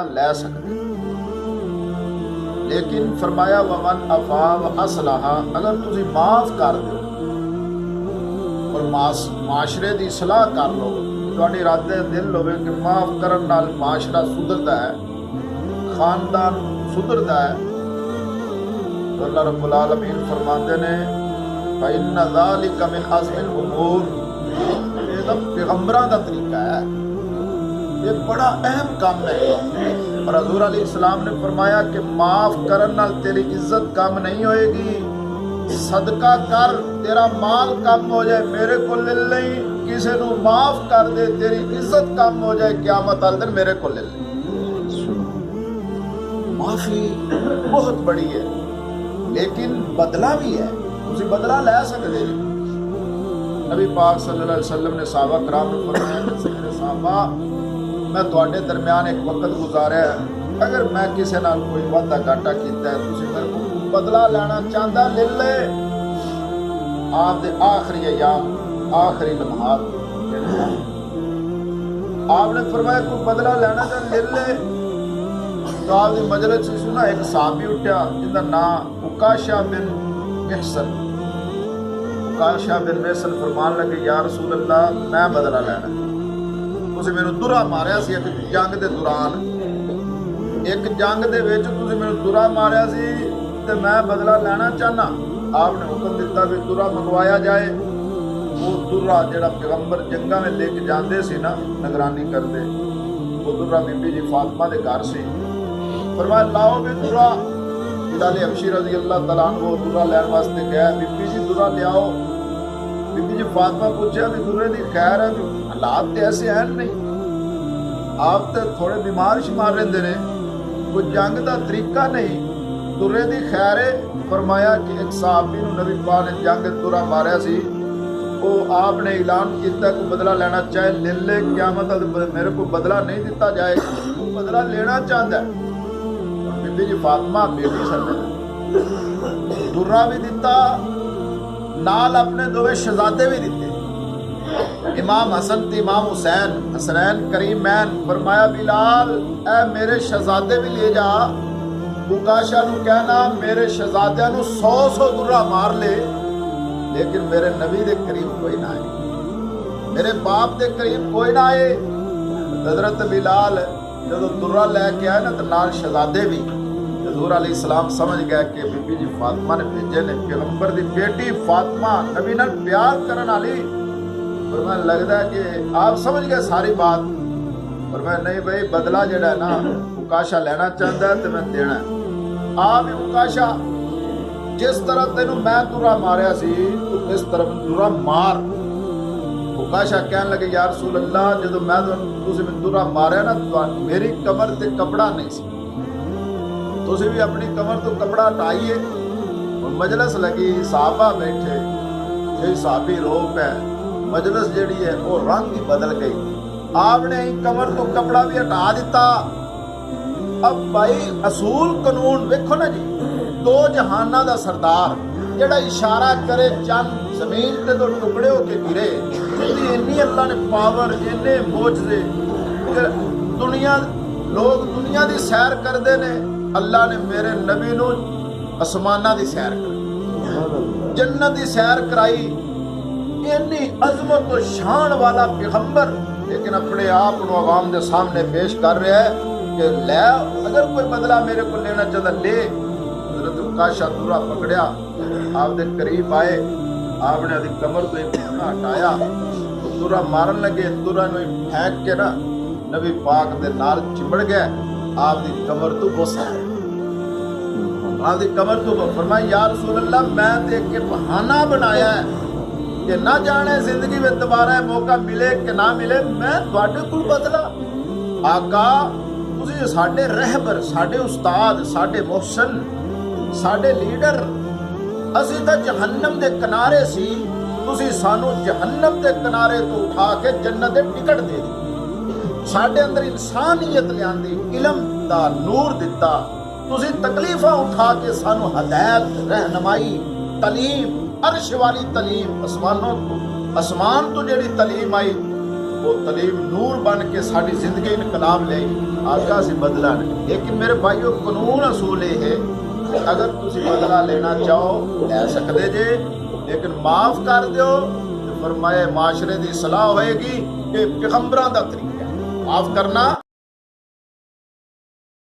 ਲੈ ਸਕਦੇ, ਲੇਕਿਨ ਫਰਮਾਇਆ ਵਮਨ ਅਫਾ ਵ ਅਸਲਾਹਾ, ਅਗਰ ਤੁਸੀਂ ਮਾਫ ਕਰ ਦਿਓ ਔਰ ਮਾਸ਼ਰੇ ਦੀ ਸਲਾਹ ਕਰ ਲਓ, ਤੁਹਾਡੇ ਇਰਾਦੇ ਦਿਲ ਹੋਵੇ ਕਿ ਮਾਫ ਕਰਨ ਨਾਲ ਮਾਸ਼ਰਾ ਸੁਧਰਦਾ ਹੈ, ਖਾਨਦਾਨ ਸੁਧਰਦਾ ਹੈ, तो अल्लाह रब्बुल आलमीन फरमाते ने फइन्न ज़ालिका मिन अज़मिल उमूर, ये तो पैगंबरां दा तरीका है, ये बड़ा अहम काम है। और हज़ूर अलैहिस्सलाम ने फरमाया कि माफ़ करन नाल तेरी इज्जत कम नहीं होएगी, सदका कर तेरा माल कम हो जाए, मेरे को ले नहीं, किसी नू माफ़ कर दे तेरी इज्जत कम हो जाए, क़यामत वाले दिन मेरे को ले ले। माफ़ी बहुत बड़ी है, लेकिन बदला भी है, तुसी बदला लै सकते हो। नबी पाक सल्लल्लाहु अलैहि वसल्लम ने सहाबा कराम को फरमाया कि मेरे सहाबा, मैं तुहाडे दरमियान एक वक्त गुजारिया है, अगर मैं किसी नाल कोई वादा घाटा कीता है, तुसी मेरे को बदला लेना चाहता ले ले। आप दे आखिरी अयाम, आखिरी लम्हात, आपने फरमाया कोई बदला लेना चाहता ले ले। तो आपकी मजलिस सुना एक साहबी उठा जिसका नाम उकाशा बिन मिहसन। उकाशा बिन मिहसन फरमान लगे, या रसूल अल्लाह, मैं बदला लेना, तुसीं मैनूं दुरा मारिया सी एक जंग के दौरान, एक जंग दे विच तुसीं मैनूं दुरा मारिया सी ते मैं बदला लेना चाहना। आपने हुक्म दिता भी दुरा मंगवाया जाए। वो दुरा जिहड़ा पैगंबर जंगां में लेके जाते सी ना, निगरानी करते, वो दुरा बीबी जी फातिमा दे घर सी। फरमाया लाओ भी दुरा। बिलाल हबशी रज़ी अल्लाह तआला अन्हु दुरा लैन वास्ते गया, बीबी जी दुरा ले आओ। बीबी जी फातिमा पूछा भी दुरे दी खैर है, हालात तो ऐसे हैं नहीं, आप तो थोड़े बीमार शिमार रहिंदे ने, कोई जंग का तरीका नहीं, दुरे दी खैर है। फरमाया कि एक साहबी नूं नबी पाक ने जंग दुरा मारिया सी, वो आपने ऐलान किया को बदला लेना चाहे ले ले, क़यामत मेरे को बदला नहीं दिता जाएगा, वो बदला लेना चाहता है। बीबी जी फातिमा बेटी सन, दुर्रा भी दिता, नाल अपने दोवे शहजादे भी दिते, इमाम हसन ते इमाम हुसैन, हसनैन करीमैन। फरमाया बिलाल, ऐ मेरे शहजादे भी ले जा, उकाशा नूं कहना मेरे शहजादियां नूं 100 दुर्रा मार ले, लेकिन मेरे नबी दे करीब कोई ना आए, मेरे बाप दे करीब कोई ना आए। हजरत बिलाल जदों दुर्रा लैके आए ना, तो नाल शहजादे भी। हज़ूर अलैहिस्सलाम समझ गए कि बीबी जी फातिमा ने भेजे ने, पैगंबर दी बेटी फातिमा नबी नाल प्यार करन वाली। फरमाया लगदा है कि आप समझ गए सारी बात। फरमाया नहीं भाई, बदला जिहड़ा है ना उकाशा लेना चाहता है तो मैं देना है। आप उकाशा जिस तरह तेनू मैं दुरा मारिया सी, तो इस तरह दुरा मार। उकाशा कहन लगे, या रसूल अल्लाह, जदों मैं तुसीं मैनूं दुरा मारिया ना, मेरी कमर ते कपड़ा नहीं सी, तुसीं भी अपनी कमर तो कपड़ा हटाइए। मजलिस लगी, साहबा बैठे, ये साहबी रो पे, मजलिस जिहड़ी है वो रंग ही बदल गई। आपने कमर तो कपड़ा भी हटा दिता। अब भाई असूल कानून वेखो ना जी, दो जहाना दा सरदार जिहड़ा इशारा करे चंद जमीन ते तो टुकड़े होके गिरे, इन्नी अल्लाह ने पावर, इन्ने मोजज़े। दुनिया लोग दुनिया दी सैर करते ने, अल्लाह ने मेरे नबी नूं आसमाना दी सैर कराई, जन्नत दी सैर कराई। इन्नी अजमत तो शान वाला पैगंबर, लेकिन अपने आप को आवाम के सामने पेश कर रहा है कि ले, अगर कोई बदला मेरे को लेना चाहता ले। हज़रत उकाशा दुरा पकड़िया, आपके करीब आए, आपने अपनी कमर तो एक हटाया, तो दुरा मारन लगे, दुरा नूं फेंक के ना नबी पाक दे नाल चिमड़ गया, आपकी कमर तो गुस्सा है, आपकी कमर तो। फरमाया या रसूल अल्लाह, मैं देख के बहाना बनाया है कि ना जाने जिंदगी में दोबारा मौका मिले कि ना मिले, मैं तुहाडे कोल बदला। आका, तुसीं साडे रहबर, साडे उस्ताद, साडे मोहसन, साडे लीडर, असीं तां जहन्नम दे किनारे सी, तुसीं सानू जहन्नम दे किनारे तो उठा के जन्नत दे टिकट दे दी। साडे अंदर इंसानियत लियांदी, इलम दा नूर दिता, तुसीं तकलीफां उठा के सानू हदायत, रहनुमाई, तलीम, अर्श वाली तलीम, आसमान तो जिहड़ी तलीम आई وہ تلیم نور بن کے ساری زندگی انقلاب لے آقا سے بدلہ نہیں. لیکن میرے بھائیو قانون اصول یہ ہے کہ اگر تسی بدلہ لینا چاہو لے سکتے جے لیکن معاف کر دیو. فرمائے معاشرے دی صلاح ہوئے گی کہ پیغمبراں دا طریقہ ہے معاف کرنا.